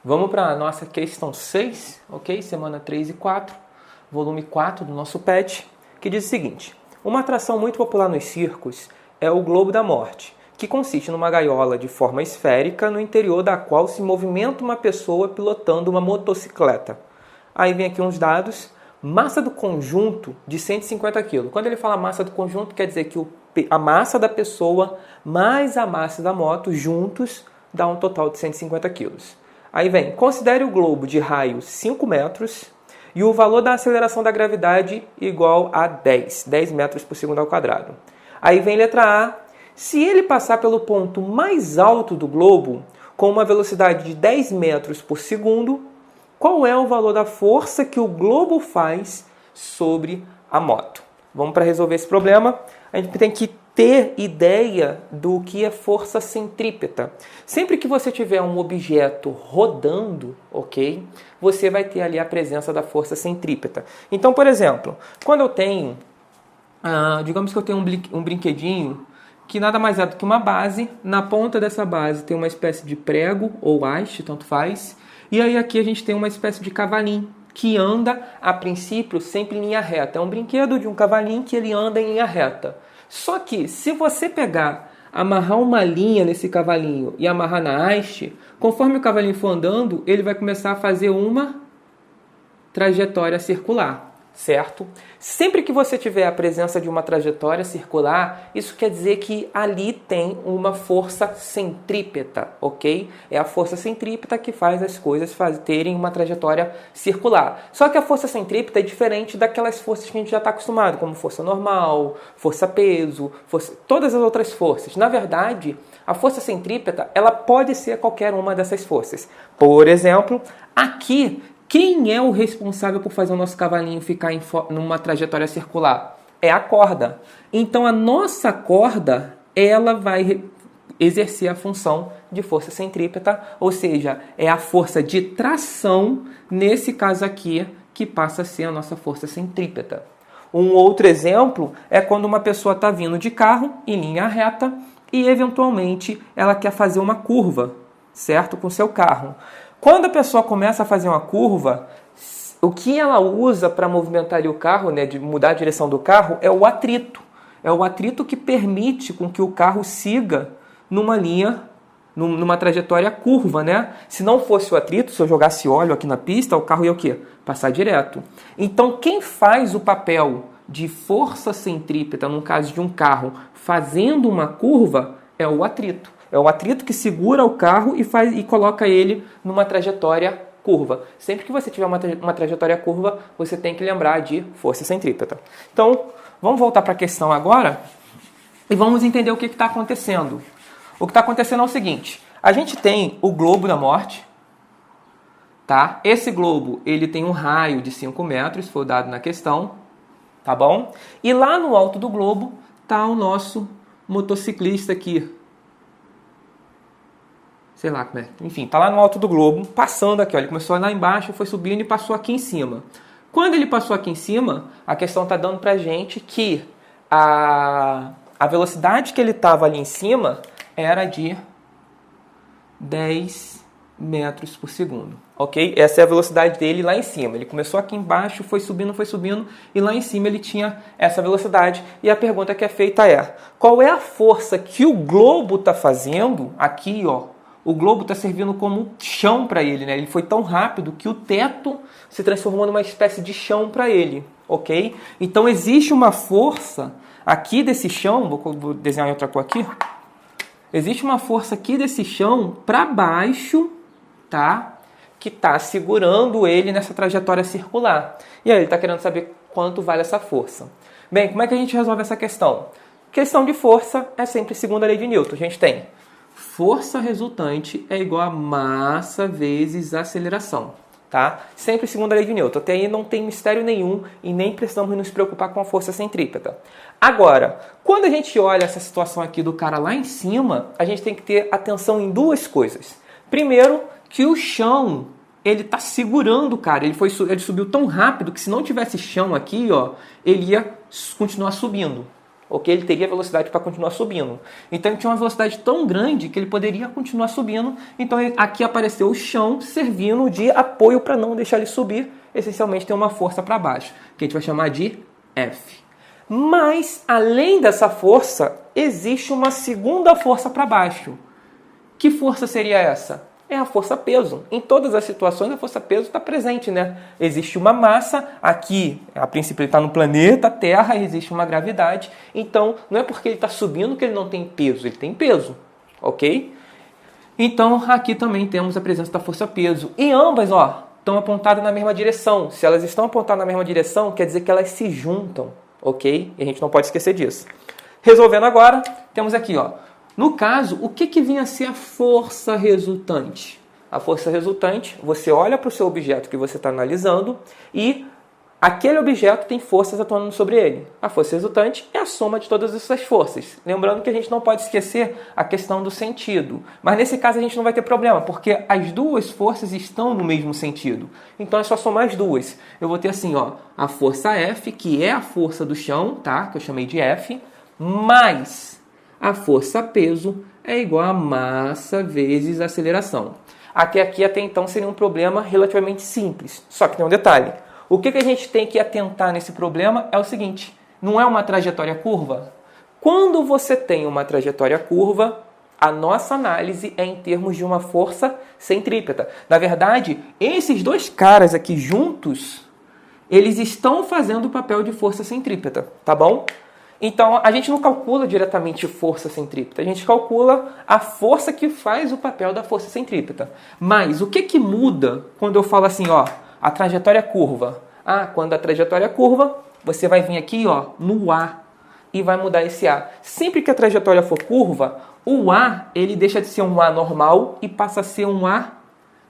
Vamos para a nossa questão 6, ok? Semana 3 e 4, volume 4 do nosso PET, que diz o seguinte: uma atração muito popular nos circos é o globo da morte, que consiste numa gaiola de forma esférica no interior da qual se movimenta uma pessoa pilotando uma motocicleta. Aí vem aqui uns dados. Massa do conjunto de 150 kg. Quando ele fala massa do conjunto, quer dizer que a massa da pessoa mais a massa da moto juntos dá um total de 150 kg. Aí vem, considere o globo de raio 5 metros e o valor da aceleração da gravidade igual a 10 metros por segundo ao quadrado. Aí vem letra A. Se ele passar pelo ponto mais alto do globo com uma velocidade de 10 metros por segundo, qual é o valor da força que o globo faz sobre a moto? Vamos para resolver esse problema. A gente tem que ter ideia do que é força centrípeta. Sempre que você tiver um objeto rodando, ok? Você vai ter ali a presença da força centrípeta. Então, por exemplo, quando eu tenho, digamos que eu tenho um brinquedinho que nada mais é do que uma base. Na ponta dessa base tem uma espécie de prego ou haste, tanto faz. E aí aqui a gente tem uma espécie de cavalinho que anda, a princípio, sempre em linha reta. É um brinquedo de um cavalinho que ele anda em linha reta. Só que se você pegar, amarrar uma linha nesse cavalinho e amarrar na haste, conforme o cavalinho for andando, ele vai começar a fazer uma trajetória circular, certo? Sempre que você tiver a presença de uma trajetória circular, isso quer dizer que ali tem uma força centrípeta, ok? É a força centrípeta que faz as coisas terem uma trajetória circular. Só que a força centrípeta é diferente daquelas forças que a gente já está acostumado, como força normal, força-peso, todas as outras forças. Na verdade, a força centrípeta ela pode ser qualquer uma dessas forças. Por exemplo, aqui, quem é o responsável por fazer o nosso cavalinho ficar numa trajetória circular? É a corda. Então, a nossa corda, ela vai exercer a função de força centrípeta, ou seja, é a força de tração, nesse caso aqui, que passa a ser a nossa força centrípeta. Um outro exemplo é quando uma pessoa está vindo de carro em linha reta e, eventualmente, ela quer fazer uma curva, certo? Com seu carro. Quando a pessoa começa a fazer uma curva, o que ela usa para movimentar o carro, né, de mudar a direção do carro, é o atrito. É o atrito que permite com que o carro siga numa linha, numa trajetória curva, né? Se não fosse o atrito, se eu jogasse óleo aqui na pista, o carro ia o quê? Passar direto. Então, quem faz o papel de força centrípeta, no caso de um carro, fazendo uma curva, é o atrito. É o atrito que segura o carro e coloca ele numa trajetória curva. Sempre que você tiver uma trajetória curva, você tem que lembrar de força centrípeta. Então, vamos voltar para a questão agora e vamos entender o que está acontecendo. O que está acontecendo é o seguinte: a gente tem o globo da morte, tá? Esse globo ele tem um raio de 5 metros, foi dado na questão, tá bom? E lá no alto do globo está o nosso motociclista aqui. Sei lá como é. Enfim, tá lá no alto do globo, passando aqui. Ó. Ele começou lá embaixo, foi subindo e passou aqui em cima. Quando ele passou aqui em cima, a questão está dando pra gente que a velocidade que ele estava ali em cima era de 10 metros por segundo. Ok? Essa é a velocidade dele lá em cima. Ele começou aqui embaixo, foi subindo, e lá em cima ele tinha essa velocidade. E a pergunta que é feita é: qual é a força que o globo está fazendo aqui, ó? O globo está servindo como chão para ele, né? Ele foi tão rápido que o teto se transformou numa espécie de chão para ele, ok? Então existe uma força aqui desse chão, vou desenhar em outra cor aqui. Existe uma força aqui desse chão para baixo, tá? Que está segurando ele nessa trajetória circular. E aí ele está querendo saber quanto vale essa força. Bem, como é que a gente resolve essa questão? Questão de força é sempre segunda lei de Newton. A gente tem força resultante é igual a massa vezes aceleração, tá? Sempre segunda lei de Newton. Até aí não tem mistério nenhum e nem precisamos nos preocupar com a força centrípeta. Agora, quando a gente olha essa situação aqui do cara lá em cima, a gente tem que ter atenção em duas coisas. Primeiro, que o chão, ele tá segurando o cara. Ele subiu tão rápido que se não tivesse chão aqui, ó, ele ia continuar subindo. ok? Ele teria velocidade para continuar subindo. Então ele tinha uma velocidade tão grande que ele poderia continuar subindo. Então aqui apareceu o chão servindo de apoio para não deixar ele subir. Essencialmente tem uma força para baixo, que a gente vai chamar de F. Mas, além dessa força, existe uma segunda força para baixo. Que força seria essa? É a força-peso. Em todas as situações, a força-peso está presente, né? Existe uma massa, aqui, a princípio ele está no planeta Terra, existe uma gravidade. Então, não é porque ele está subindo que ele não tem peso, ele tem peso, ok? Então, aqui também temos a presença da força-peso. E ambas, estão apontadas na mesma direção. Se elas estão apontadas na mesma direção, quer dizer que elas se juntam, ok? E a gente não pode esquecer disso. Resolvendo agora, temos aqui, no caso, o que vinha a ser a força resultante? A força resultante, você olha para o seu objeto que você está analisando e aquele objeto tem forças atuando sobre ele. A força resultante é a soma de todas essas forças. Lembrando que a gente não pode esquecer a questão do sentido. Mas nesse caso a gente não vai ter problema, porque as duas forças estão no mesmo sentido. Então é só somar as duas. Eu vou ter assim, a força F, que é a força do chão, tá? Que eu chamei de F, mais a força-peso é igual a massa vezes a aceleração. Aqui até então seria um problema relativamente simples. Só que tem um detalhe. O que a gente tem que atentar nesse problema é o seguinte. Não é uma trajetória curva? Quando você tem uma trajetória curva, a nossa análise é em termos de uma força centrípeta. Na verdade, esses dois caras aqui juntos, eles estão fazendo o papel de força centrípeta, tá bom? Então, a gente não calcula diretamente força centrípeta, a gente calcula a força que faz o papel da força centrípeta. Mas o que muda quando eu falo assim, a trajetória curva? Quando a trajetória curva, você vai vir aqui, no A e vai mudar esse A. Sempre que a trajetória for curva, o A ele deixa de ser um A normal e passa a ser um A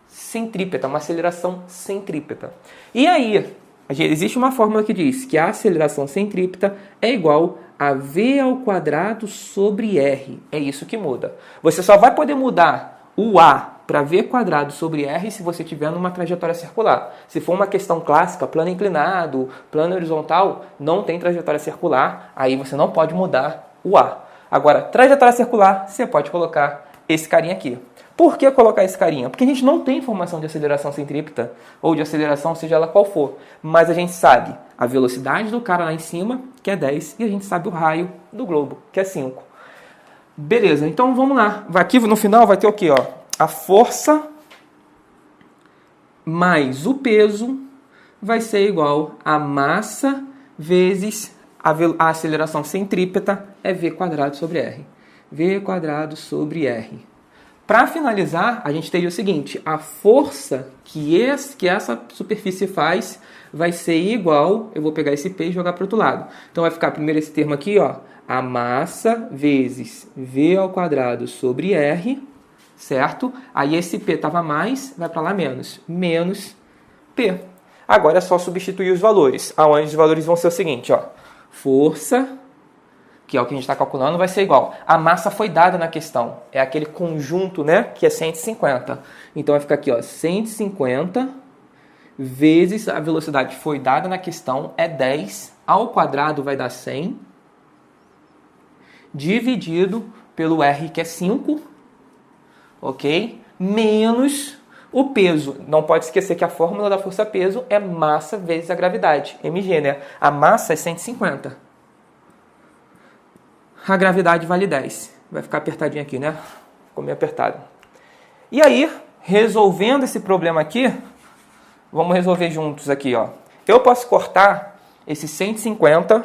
centrípeta, uma aceleração centrípeta. E aí, existe uma fórmula que diz que a aceleração centrípeta é igual a V ao quadrado sobre R. É isso que muda. Você só vai poder mudar o A para V quadrado sobre R se você tiver numa trajetória circular. Se for uma questão clássica, plano inclinado, plano horizontal, não tem trajetória circular, aí você não pode mudar o A. Agora, trajetória circular, você pode colocar esse carinha aqui. Por que colocar esse carinha? Porque a gente não tem informação de aceleração centrípeta, ou de aceleração, seja ela qual for. Mas a gente sabe a velocidade do cara lá em cima, que é 10, e a gente sabe o raio do globo, que é 5. Beleza, então vamos lá. Aqui no final vai ter o quê? A força mais o peso vai ser igual a massa vezes a aceleração centrípeta, é V quadrado sobre R. V quadrado sobre R. Para finalizar, a gente teria o seguinte, a força que essa superfície faz vai ser igual, eu vou pegar esse P e jogar para o outro lado. Então vai ficar primeiro esse termo aqui, a massa vezes V ao quadrado sobre R, certo? Aí esse P estava mais, vai para lá menos P. Agora é só substituir os valores, aonde os valores vão ser o seguinte, força, que é o que a gente está calculando, vai ser igual. A massa foi dada na questão. É aquele conjunto, né, que é 150. Então vai ficar aqui, 150 vezes a velocidade foi dada na questão, é 10, ao quadrado vai dar 100, dividido pelo R, que é 5, ok? Menos o peso. Não pode esquecer que a fórmula da força-peso é massa vezes a gravidade, mg, né? A massa é 150. A gravidade vale 10. Vai ficar apertadinho aqui, né? Ficou meio apertado. E aí, resolvendo esse problema aqui, vamos resolver juntos aqui, Eu posso cortar esse 150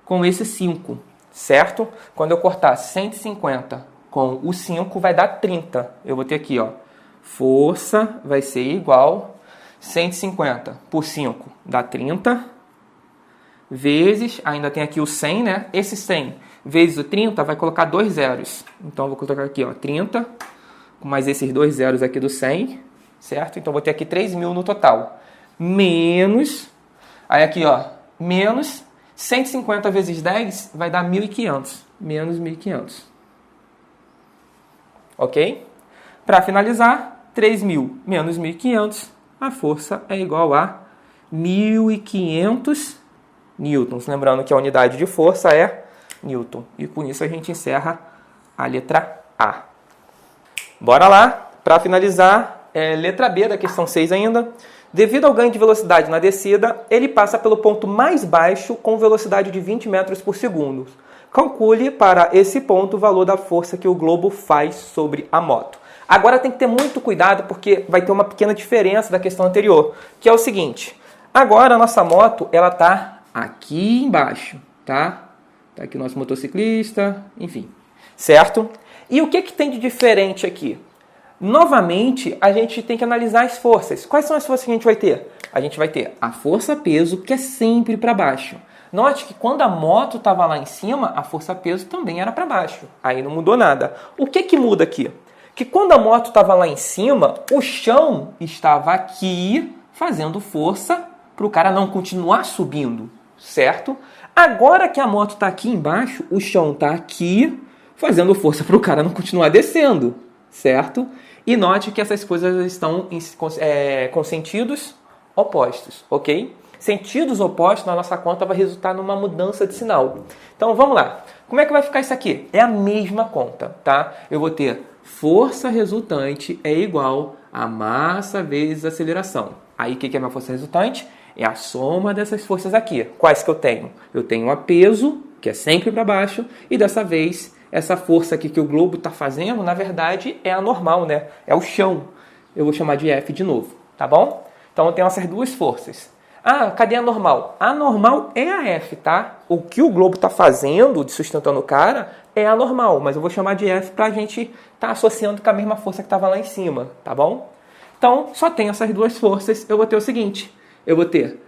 com esse 5, certo? Quando eu cortar 150 com o 5, vai dar 30. Eu vou ter aqui, força vai ser igual 150 por 5 dá 30. Vezes, ainda tem aqui o 100, né? Esse 100 vezes o 30 vai colocar 2 zeros. Então, eu vou colocar aqui, 30, com mais esses 2 zeros aqui do 100, certo? Então, vou ter aqui 3.000 no total. Menos, aí aqui, menos 150 vezes 10 vai dar 1.500. Menos 1.500. Ok? Para finalizar, 3.000 menos 1.500, a força é igual a 1.500 newtons. Lembrando que a unidade de força é newton. E com isso a gente encerra a letra A. Bora lá, para finalizar, letra B da questão 6 ainda. Devido ao ganho de velocidade na descida, ele passa pelo ponto mais baixo com velocidade de 20 metros por segundo. Calcule para esse ponto o valor da força que o globo faz sobre a moto. Agora tem que ter muito cuidado porque vai ter uma pequena diferença da questão anterior, que é o seguinte. Agora a nossa moto, ela está aqui embaixo, tá? Tá aqui o nosso motociclista, enfim, certo? E o que tem de diferente aqui? Novamente, a gente tem que analisar as forças. Quais são as forças que a gente vai ter? A gente vai ter a força-peso, que é sempre para baixo. Note que quando a moto estava lá em cima, a força-peso também era para baixo. Aí não mudou nada. O que muda aqui? Que quando a moto estava lá em cima, o chão estava aqui fazendo força para o cara não continuar subindo, certo? Agora que a moto está aqui embaixo, o chão está aqui fazendo força para o cara não continuar descendo, certo? E note que essas coisas estão com sentidos opostos, ok? Sentidos opostos na nossa conta vai resultar numa mudança de sinal. Então vamos lá. Como é que vai ficar isso aqui? É a mesma conta, tá? Eu vou ter força resultante é igual a massa vezes aceleração. Aí o que é a minha força resultante? É a soma dessas forças aqui. Quais que eu tenho? Eu tenho a peso, que é sempre para baixo, e dessa vez essa força aqui que o globo está fazendo, na verdade, é a normal, né? É o chão. Eu vou chamar de F de novo, tá bom? Então eu tenho essas duas forças. Ah, cadê a normal? A normal é a F, tá? O que o globo está fazendo, de sustentando o cara, é a normal, mas eu vou chamar de F para a gente estar associando com a mesma força que estava lá em cima, tá bom? Então, só tenho essas duas forças, eu vou ter o seguinte,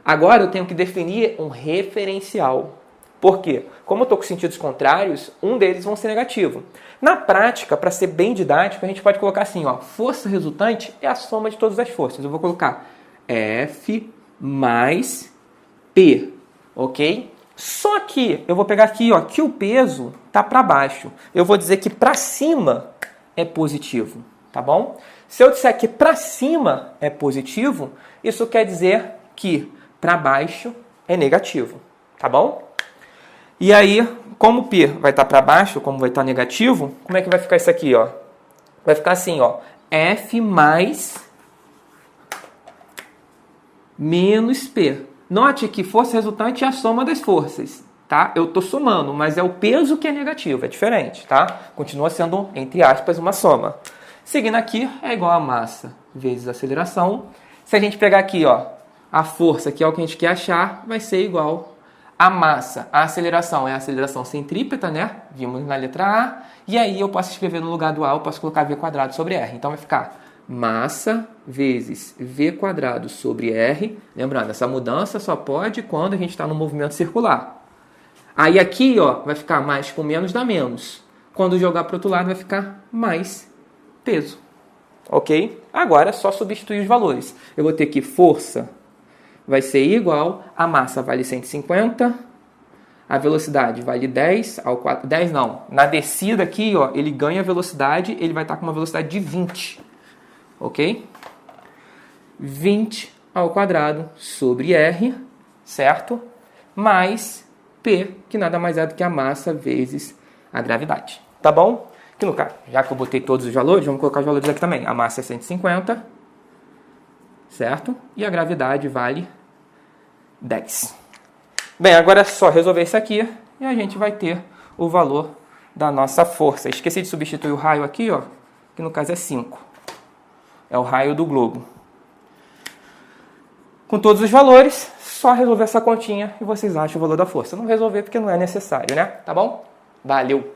agora eu tenho que definir um referencial. Por quê? Como eu estou com sentidos contrários, um deles vão ser negativo. Na prática, para ser bem didático, a gente pode colocar assim, ó, força resultante é a soma de todas as forças. Eu vou colocar F mais P, ok? Só que eu vou pegar aqui, ó, que o peso está para baixo. Eu vou dizer que para cima é positivo, tá bom? Se eu disser que para cima é positivo, isso quer dizer que para baixo é negativo, tá bom? E aí, como o P vai estar para baixo, como vai estar negativo, como é que vai ficar isso aqui, ó? Vai ficar assim, ó, F mais menos P. Note que força resultante é a soma das forças, tá? Eu estou somando, mas é o peso que é negativo, é diferente, tá? Continua sendo, entre aspas, uma soma. Seguindo aqui, é igual a massa vezes a aceleração. Se a gente pegar aqui, ó, a força, que é o que a gente quer achar, vai ser igual a massa. A aceleração é a aceleração centrípeta, né? Vimos na letra A. E aí eu posso escrever no lugar do A, eu posso colocar V quadrado sobre R. Então vai ficar massa vezes V quadrado sobre R. Lembrando, essa mudança só pode quando a gente está no movimento circular. Aí aqui, ó, vai ficar mais com menos dá menos. Quando jogar para o outro lado vai ficar mais peso. Ok? Agora é só substituir os valores. Eu vou ter que força vai ser igual a massa vale 150, a velocidade vale 10 ao quadrado. 10 não. Na descida aqui, ó, ele ganha velocidade, ele vai estar com uma velocidade de 20. Ok? 20 ao quadrado sobre R, certo? Mais P, que nada mais é do que a massa vezes a gravidade. Tá bom? Aqui no caso, já que eu botei todos os valores, vamos colocar os valores aqui também. A massa é 150, certo? E a gravidade vale 10. Bem, agora é só resolver isso aqui e a gente vai ter o valor da nossa força. Esqueci de substituir o raio aqui, ó, que no caso é 5. É o raio do globo. Com todos os valores, só resolver essa continha e vocês acham o valor da força. Não resolver porque não é necessário, né? Tá bom? Valeu!